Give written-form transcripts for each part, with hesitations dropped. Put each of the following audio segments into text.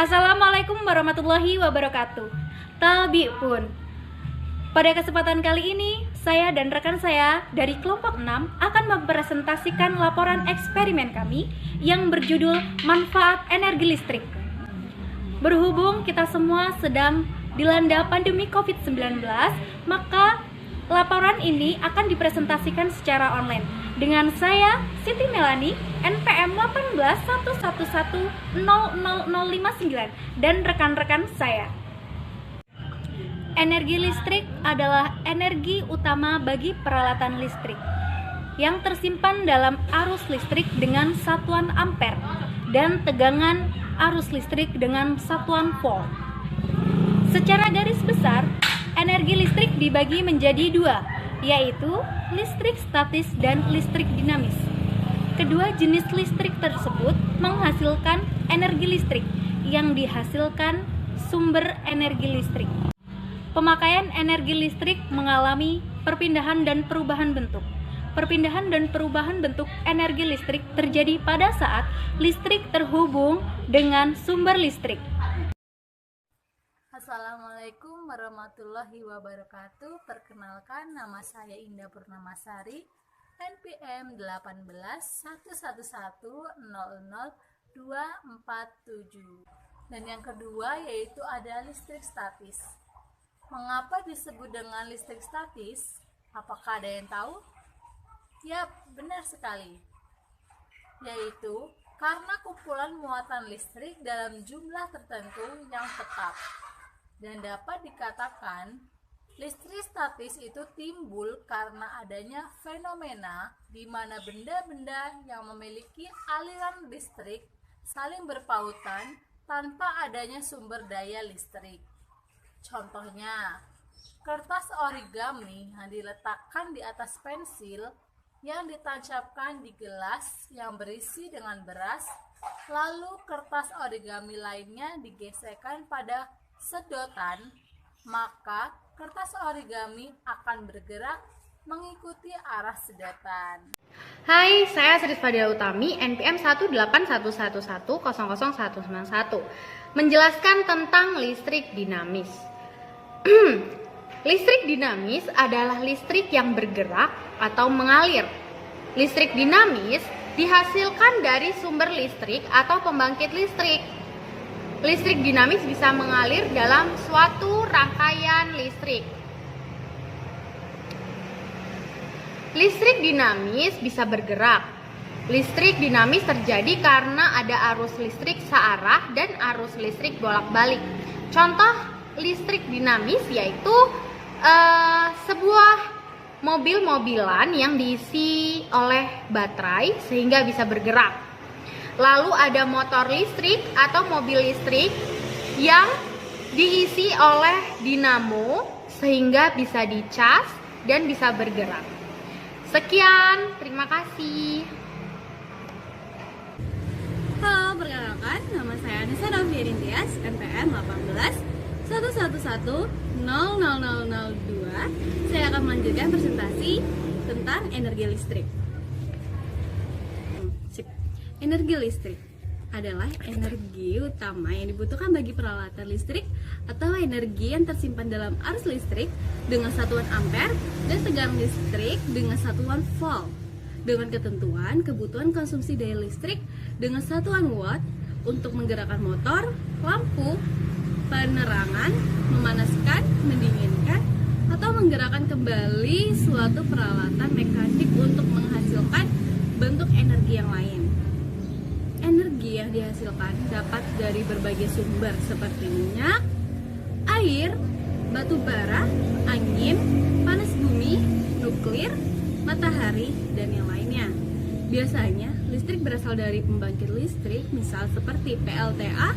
Assalamualaikum warahmatullahi wabarakatuh. Tabi pun. Pada kesempatan kali ini, saya dan rekan saya dari kelompok 6 akan mempresentasikan laporan eksperimen kami yang berjudul Manfaat Energi Listrik. Berhubung kita semua sedang dilanda pandemi COVID-19, maka laporan ini akan dipresentasikan secara online dengan saya, Siti Melani, NPM 1811100059 dan rekan-rekan saya. Energi listrik adalah energi utama bagi peralatan listrik yang tersimpan dalam arus listrik dengan satuan ampere dan tegangan arus listrik dengan satuan volt. Secara garis besar, energi listrik dibagi menjadi dua, yaitu listrik statis dan listrik dinamis. Kedua jenis listrik tersebut menghasilkan energi listrik yang dihasilkan sumber energi listrik. Pemakaian energi listrik mengalami perpindahan dan perubahan bentuk. Perpindahan dan perubahan bentuk energi listrik terjadi pada saat listrik terhubung dengan sumber listrik. Assalamualaikum warahmatullahi wabarakatuh. Perkenalkan, nama saya Indah Purnamasari, NPM 1811000247. Dan yang kedua yaitu ada listrik statis. Mengapa disebut dengan listrik statis? Apakah ada yang tahu? Yap, benar sekali. Yaitu karena kumpulan muatan listrik dalam jumlah tertentu yang tetap. Dan dapat dikatakan, listrik statis itu timbul karena adanya fenomena di mana benda-benda yang memiliki aliran listrik saling berpautan tanpa adanya sumber daya listrik. Contohnya, kertas origami yang diletakkan di atas pensil yang ditancapkan di gelas yang berisi dengan beras, lalu kertas origami lainnya digesekkan pada sedotan, maka kertas origami akan bergerak mengikuti arah sedotan. Hai, saya Sri Fadila Utami, NPM 1811100191, menjelaskan tentang listrik dinamis. Listrik dinamis adalah listrik yang bergerak atau mengalir. Listrik dinamis dihasilkan dari sumber listrik atau pembangkit listrik. Listrik dinamis bisa mengalir dalam suatu rangkaian listrik. Listrik dinamis bisa bergerak. Listrik dinamis terjadi karena ada arus listrik searah dan arus listrik bolak-balik. Contoh listrik dinamis yaitu sebuah mobil-mobilan yang diisi oleh baterai sehingga bisa bergerak. Lalu ada motor listrik atau mobil listrik yang diisi oleh dinamo sehingga bisa dicas dan bisa bergerak. Sekian, terima kasih. Halo, perkenalkan, nama saya Anissa Novirin Tias, NPM 1811100002. Saya akan melanjutkan presentasi tentang energi listrik. Energi listrik adalah energi utama yang dibutuhkan bagi peralatan listrik atau energi yang tersimpan dalam arus listrik dengan satuan ampere dan tegangan listrik dengan satuan volt, dengan ketentuan kebutuhan konsumsi daya listrik dengan satuan watt untuk menggerakkan motor, lampu, penerangan, memanaskan, mendinginkan, atau menggerakkan kembali suatu peralatan mekanik untuk menghasilkan bentuk energi yang lain. Energi yang dihasilkan dapat dari berbagai sumber seperti minyak, air, batu bara, angin, panas bumi, nuklir, matahari, dan yang lainnya. Biasanya, listrik berasal dari pembangkit listrik, misal seperti PLTA,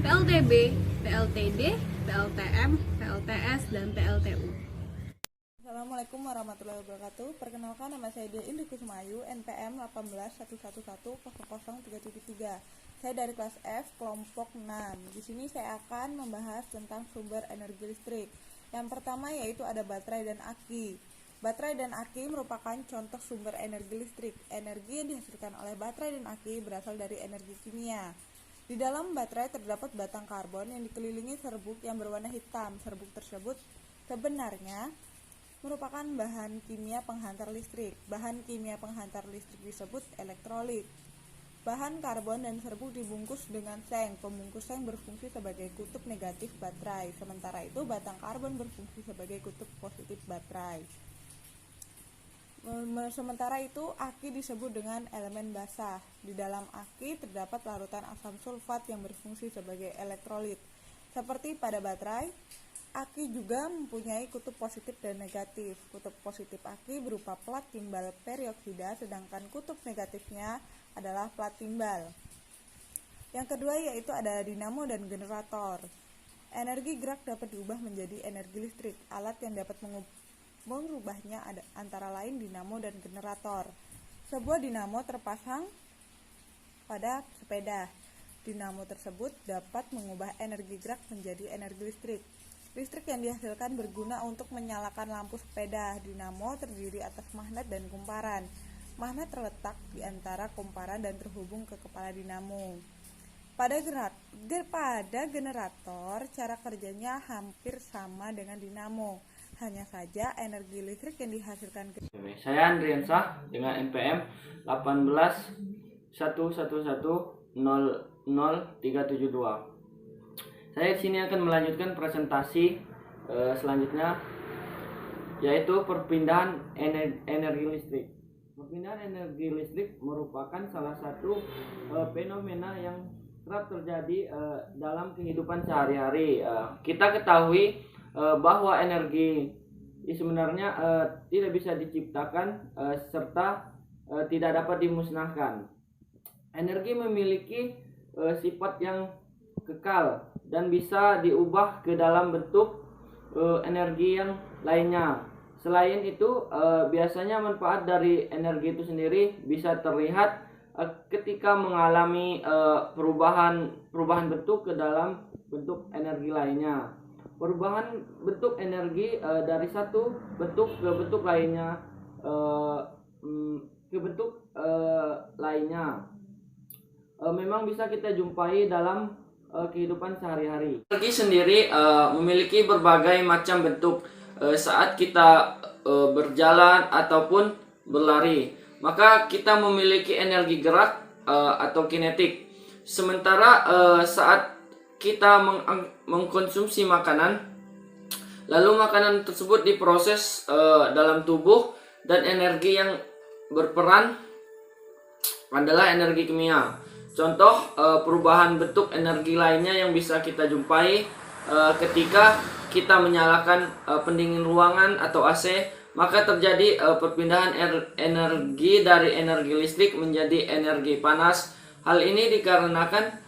PLTB, PLTD, PLTM, PLTS, dan PLTU. Assalamualaikum warahmatullahi wabarakatuh. Perkenalkan, nama saya Dia Indri Kusmayu, NPM 1811100373. Saya dari kelas F, kelompok 6. Di sini saya akan membahas tentang sumber energi listrik. Yang pertama yaitu ada baterai dan aki. Baterai dan aki merupakan contoh sumber energi listrik. Energi yang dihasilkan oleh baterai dan aki berasal dari energi kimia. Di dalam baterai terdapat batang karbon yang dikelilingi serbuk yang berwarna hitam. Serbuk tersebut sebenarnya merupakan bahan kimia penghantar listrik. Bahan kimia penghantar listrik disebut elektrolit. Bahan karbon dan serbuk dibungkus dengan seng. Pembungkus seng berfungsi sebagai kutub negatif baterai. Sementara itu, batang karbon berfungsi sebagai kutub positif baterai. Sementara itu, aki disebut dengan elemen basah. Di dalam aki terdapat larutan asam sulfat yang berfungsi sebagai elektrolit. Seperti pada baterai, aki juga mempunyai kutub positif dan negatif. Kutub positif aki berupa plat timbal perioksida, sedangkan kutub negatifnya adalah plat timbal. Yang kedua yaitu ada dinamo dan generator. Energi gerak dapat diubah menjadi energi listrik. Alat yang dapat merubahnya antara lain dinamo dan generator. Sebuah dinamo terpasang pada sepeda. Dinamo tersebut dapat mengubah energi gerak menjadi energi listrik. Listrik yang dihasilkan berguna untuk menyalakan lampu sepeda. Dinamo terdiri atas magnet dan kumparan. Magnet terletak di antara kumparan dan terhubung ke kepala dinamo. Pada generator, cara kerjanya hampir sama dengan dinamo. Hanya saja energi listrik yang dihasilkan Saya Andriansah dengan NPM 18.11100372. Saya di sini akan melanjutkan presentasi selanjutnya, yaitu perpindahan energi listrik. Perpindahan energi listrik merupakan salah satu fenomena yang kerap terjadi dalam kehidupan sehari-hari. Kita ketahui bahwa energi sebenarnya tidak bisa diciptakan serta tidak dapat dimusnahkan. Energi memiliki sifat yang kekal dan bisa diubah ke dalam bentuk energi yang lainnya. Selain itu, biasanya manfaat dari energi itu sendiri bisa terlihat ketika mengalami perubahan bentuk ke dalam bentuk energi lainnya. Perubahan bentuk energi dari satu bentuk ke bentuk lainnya memang bisa kita jumpai dalam kehidupan sehari-hari. Energi sendiri memiliki berbagai macam bentuk saat kita berjalan ataupun berlari. Maka kita memiliki energi gerak atau kinetik. Sementara saat kita mengkonsumsi makanan, lalu makanan tersebut diproses dalam tubuh, dan energi yang berperan adalah energi kimia. Contoh perubahan bentuk energi lainnya yang bisa kita jumpai ketika kita menyalakan pendingin ruangan atau AC, maka terjadi perpindahan energi dari energi listrik menjadi energi panas. Hal ini dikarenakan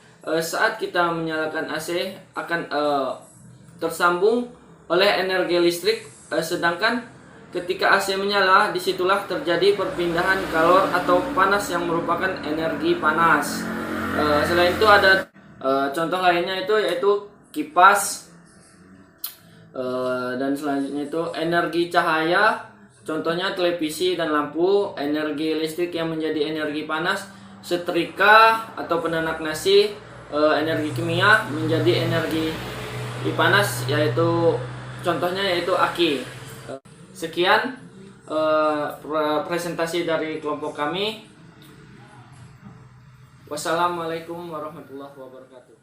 saat kita menyalakan AC akan tersambung oleh energi listrik, sedangkan ketika AC menyala, disitulah terjadi perpindahan kalor atau panas yang merupakan energi panas. Selain itu ada contoh lainnya yaitu kipas, dan selanjutnya itu energi cahaya, contohnya televisi dan lampu. Energi listrik yang menjadi energi panas, setrika atau penanak nasi. Energi kimia menjadi energi panas, yaitu contohnya yaitu aki. Sekian presentasi dari kelompok kami. Wassalamualaikum warahmatullahi wabarakatuh.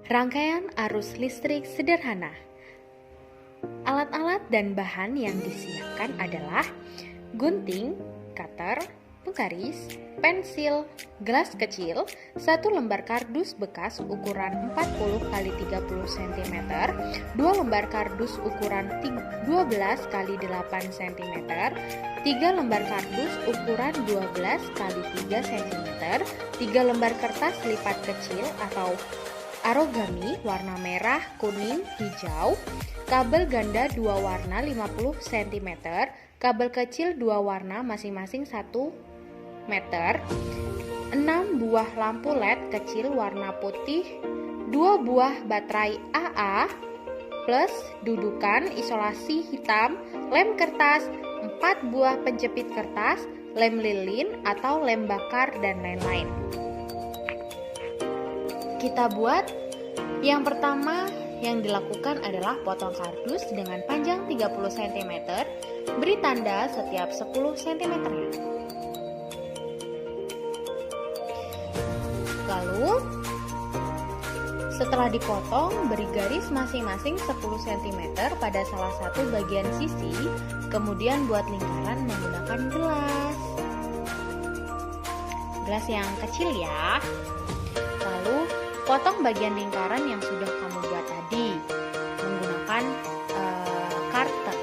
Rangkaian arus listrik sederhana. Alat-alat dan bahan yang disiapkan adalah gunting, cutter, penggaris, pensil, gelas kecil, 1 lembar kardus bekas ukuran 40 x 30 cm, 2 lembar kardus ukuran 12 x 8 cm, 3 lembar kardus ukuran 12 x 3 cm, 3 lembar kertas lipat kecil atau origami warna merah, kuning, hijau, kabel ganda 2 warna 50 cm, kabel kecil 2 warna masing-masing 1 meter, 6 buah lampu LED kecil warna putih, 2 buah baterai AA, plus dudukan isolasi hitam, lem kertas, 4 buah penjepit kertas, lem lilin atau lem bakar, dan lain-lain. Kita buat. Yang pertama yang dilakukan adalah potong kardus dengan panjang 30 cm, beri tanda setiap 10 cm. Lalu setelah dipotong, beri garis masing-masing 10 cm pada salah satu bagian sisi, kemudian buat lingkaran menggunakan gelas yang kecil ya. Lalu potong bagian lingkaran yang sudah kamu buat tadi menggunakan karton.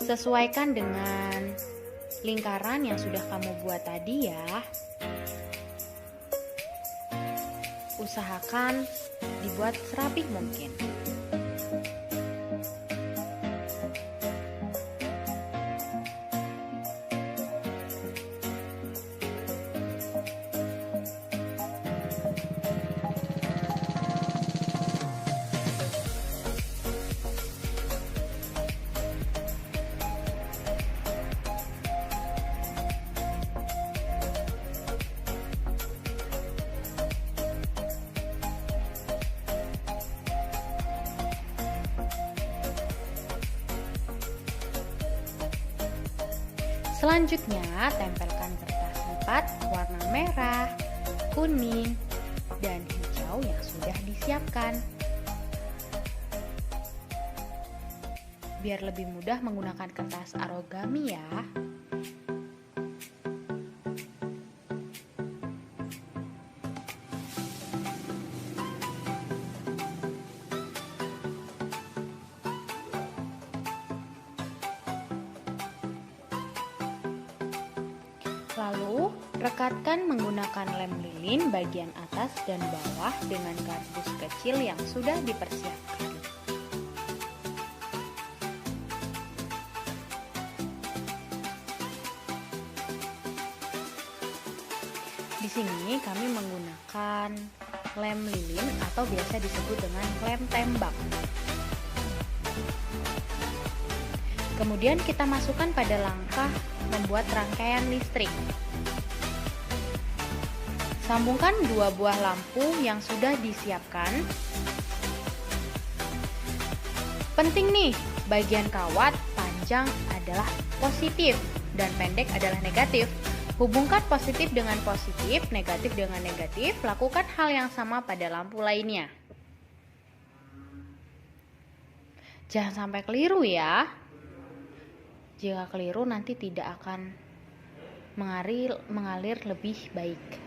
Sesuaikan dengan lingkaran yang sudah kamu buat tadi ya. Usahakan dibuat serapih mungkin. Selanjutnya, tempelkan kertas lipat warna merah, kuning, dan hijau yang sudah disiapkan. Biar lebih mudah menggunakan kertas origami ya. Lalu, rekatkan menggunakan lem lilin bagian atas dan bawah dengan kardus kecil yang sudah dipersiapkan. Di sini kami menggunakan lem lilin atau biasa disebut dengan lem tembak. Kemudian kita masukkan pada langkah membuat rangkaian listrik. Sambungkan 2 buah lampu yang sudah disiapkan. Penting nih, bagian kawat panjang adalah positif dan pendek adalah negatif. Hubungkan positif dengan positif, negatif dengan negatif. Lakukan hal yang sama pada lampu lainnya. Jangan sampai keliru ya. Jika keliru nanti tidak akan mengalir lebih baik.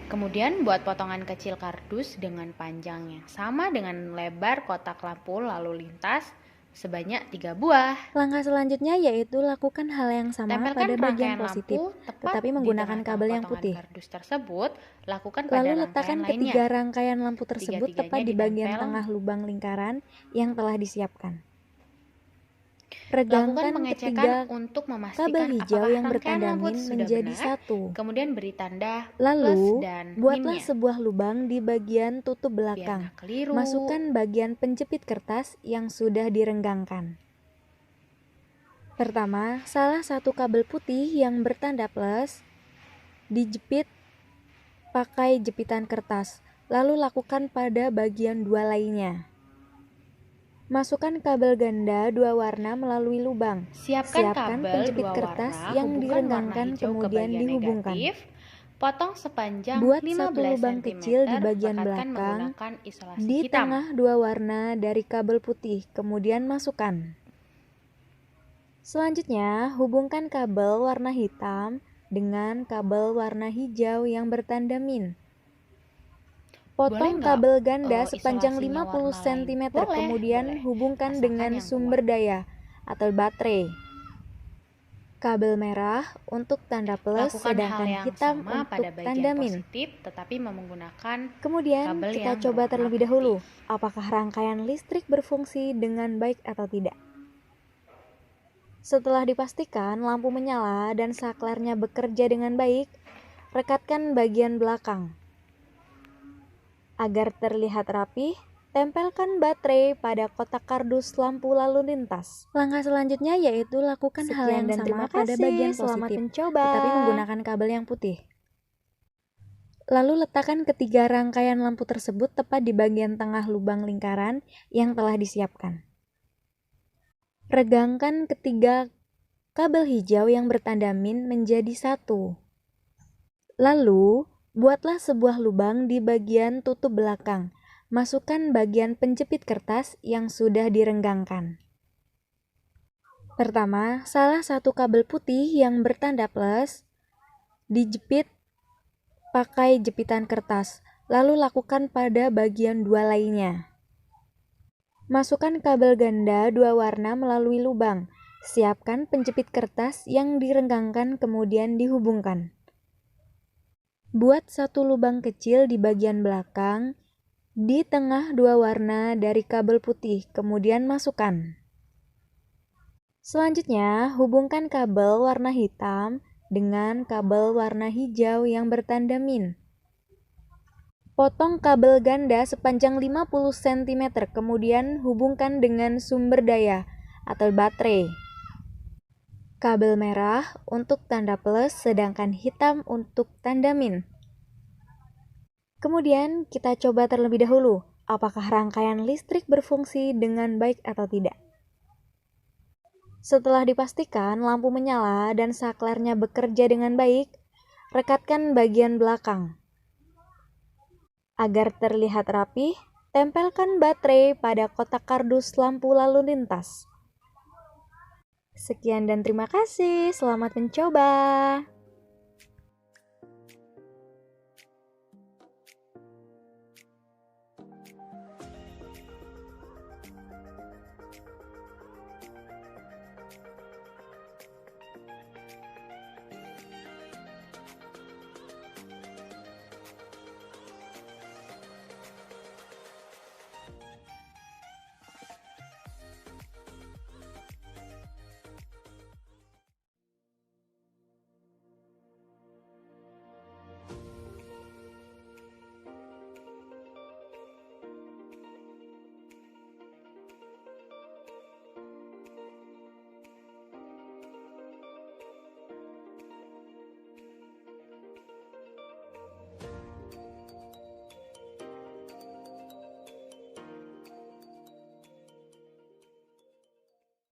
Kemudian buat potongan kecil kardus dengan panjang yang sama dengan lebar kotak lampu lalu lintas sebanyak 3 buah. Langkah selanjutnya yaitu lakukan hal yang sama Tempelkan pada bagian rangkaian positif, lampu tepat tetapi di menggunakan tengah-tengah kabel yang potongan putih. kardus tersebut, lakukan pada Lalu rangkaian letakkan lainnya. ketiga rangkaian lampu tersebut Tiga-tiganya tepat di bagian ditempel. tengah lubang lingkaran yang telah disiapkan. Lakukan Regangkan pengecekan ketiga untuk memastikan kabel hijau apakah yang rangkaian bertanda lampu min sudah menjadi benar. satu. Kemudian beri tanda plus Lalu, dan buatlah minnya. sebuah lubang di bagian tutup Biar belakang. nggak keliru. Masukkan bagian penjepit kertas yang sudah direnggangkan. Pertama, salah satu kabel putih yang bertanda plus dijepit pakai jepitan kertas, lalu lakukan pada bagian 2 lainnya. Masukkan kabel ganda 2 warna melalui lubang. Siapkan penjepit kabel 2 kertas warna, yang hubungkan direnggangkan warna hijau ke kemudian bagian dihubungkan. negatif. Potong sepanjang Buat 15 satu lubang cm, kecil di bagian lekatkan belakang menggunakan isolasi di hitam. tengah 2 warna dari kabel putih, kemudian masukkan. Selanjutnya, hubungkan kabel warna hitam dengan kabel warna hijau yang bertanda min. Potong Boleh nggak, kabel ganda sepanjang isolasinya 50 warna lain? cm, Boleh, kemudian boleh. hubungkan Asalkan dengan yang sumber kuat. daya atau baterai. Kabel merah untuk tanda plus, Lakukan hal sedangkan yang hitam sama untuk pada tanda bagian min. positif, tetapi menggunakan Kemudian kabel kita yang coba berwarna terlebih putih. dahulu, apakah rangkaian listrik berfungsi dengan baik atau tidak. Setelah dipastikan lampu menyala dan saklarnya bekerja dengan baik, rekatkan bagian belakang. Agar terlihat rapih, tempelkan baterai pada kotak kardus lampu lalu lintas. Langkah selanjutnya yaitu lakukan hal yang dan terima sama pada bagian Selamat positif, mencoba. tetapi menggunakan kabel yang putih. Lalu letakkan ketiga rangkaian lampu tersebut tepat di bagian tengah lubang lingkaran yang telah disiapkan. Regangkan ketiga kabel hijau yang bertanda min menjadi satu. Lalu, buatlah sebuah lubang di bagian tutup belakang. Masukkan bagian penjepit kertas yang sudah direnggangkan. Pertama, salah satu kabel putih yang bertanda plus dijepit pakai jepitan kertas, lalu lakukan pada bagian 2 lainnya. Masukkan kabel ganda 2 warna melalui lubang. Siapkan penjepit kertas yang direnggangkan kemudian dihubungkan. Buat satu lubang kecil di bagian belakang, di tengah 2 warna dari kabel putih, kemudian masukkan. Selanjutnya, hubungkan kabel warna hitam dengan kabel warna hijau yang bertanda min. Potong kabel ganda sepanjang 50 cm, kemudian hubungkan dengan sumber daya atau baterai. Kabel merah untuk tanda plus, sedangkan hitam untuk tanda min. Kemudian kita coba terlebih dahulu, apakah rangkaian listrik berfungsi dengan baik atau tidak. Setelah dipastikan lampu menyala dan saklarnya bekerja dengan baik, rekatkan bagian belakang. Agar terlihat rapih, tempelkan baterai pada kotak kardus lampu lalu lintas. Sekian dan terima kasih, selamat mencoba.